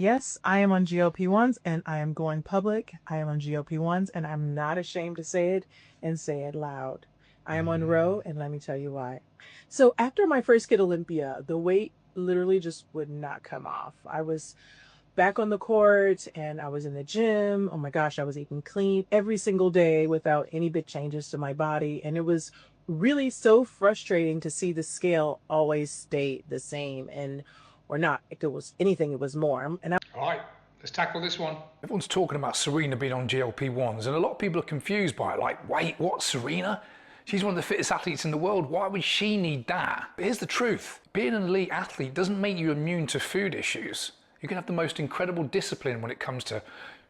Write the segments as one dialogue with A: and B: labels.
A: Yes, I am on GLP-1s and I am going public. I am on GLP-1s and I'm not ashamed to say it and say it loud. I am on row and let me tell you why. So after my first Kid Olympia, the weight literally just would not come off. I was back on the court and I was in the gym. Oh my gosh, I was eating clean every single day without any big changes to my body. And it was really so frustrating to see the scale always stay the same and or not. If it was anything, it was more. And
B: All right, let's tackle this one.
C: Everyone's talking about Serena being on GLP-1s, and a lot of people are confused by it. Like, wait, what, Serena? She's one of the fittest athletes in the world. Why would she need that? But here's the truth. Being an elite athlete doesn't make you immune to food issues. You can have the most incredible discipline when it comes to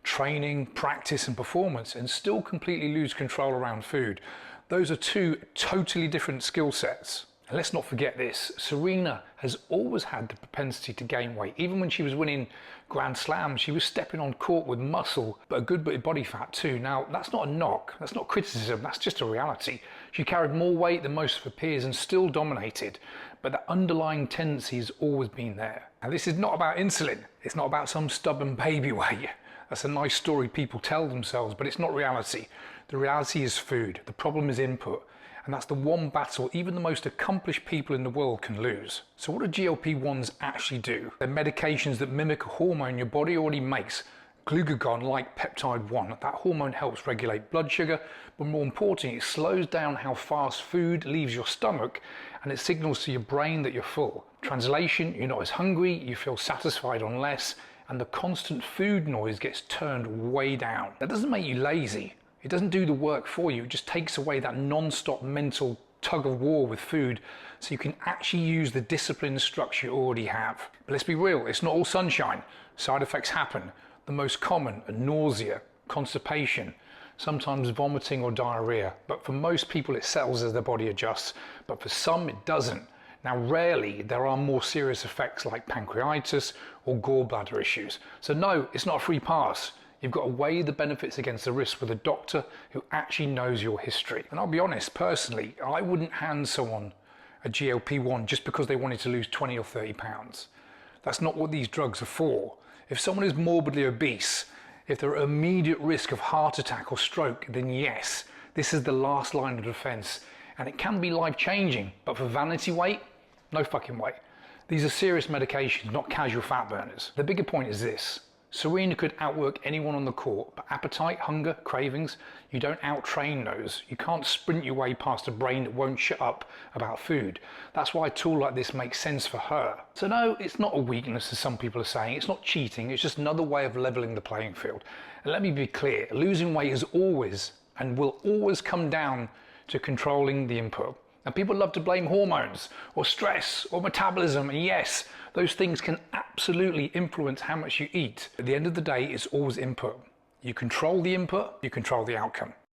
C: training, practice, and performance, and still completely lose control around food. Those are two totally different skill sets. And let's not forget this, Serena has always had the propensity to gain weight. Even when she was winning Grand Slams, she was stepping on court with muscle, but a good bit of body fat too. Now, that's not a knock, that's not criticism, that's just a reality. She carried more weight than most of her peers and still dominated, but that underlying tendency has always been there. And this is not about insulin, it's not about some stubborn baby weight. That's a nice story people tell themselves, but it's not reality. The reality is food, the problem is input. And that's the one battle even the most accomplished people in the world can lose. So what do GLP-1s actually do? They're medications that mimic a hormone your body already makes, glucagon like peptide 1. That hormone helps regulate blood sugar, but more importantly, it slows down how fast food leaves your stomach and it signals to your brain that you're full. Translation, you're not as hungry, you feel satisfied on less, and the constant food noise gets turned way down. That doesn't make you lazy. It doesn't do the work for you, it just takes away that non-stop mental tug of war with food so you can actually use the discipline and structure you already have. But let's be real, it's not all sunshine. Side effects happen. The most common are nausea, constipation, sometimes vomiting or diarrhea. But for most people it settles as their body adjusts, but for some it doesn't. Now rarely there are more serious effects like pancreatitis or gallbladder issues. So no, it's not a free pass. You've got to weigh the benefits against the risks with a doctor who actually knows your history. And I'll be honest, personally, I wouldn't hand someone a GLP-1 just because they wanted to lose 20 or 30 pounds. That's not what these drugs are for. If someone is morbidly obese, if they're at immediate risk of heart attack or stroke, then yes, this is the last line of defense. And it can be life-changing, but for vanity weight, no fucking way. These are serious medications, not casual fat burners. The bigger point is this. Serena could outwork anyone on the court, but appetite, hunger, cravings, you don't out-train those. You can't sprint your way past a brain that won't shut up about food. That's why a tool like this makes sense for her. So no, it's not a weakness as some people are saying, it's not cheating, it's just another way of leveling the playing field. And let me be clear, losing weight is always and will always come down to controlling the input. And people love to blame hormones or stress or metabolism, and yes, those things can absolutely influence how much you eat. At the end of the day, it's always input. You control the input, you control the outcome.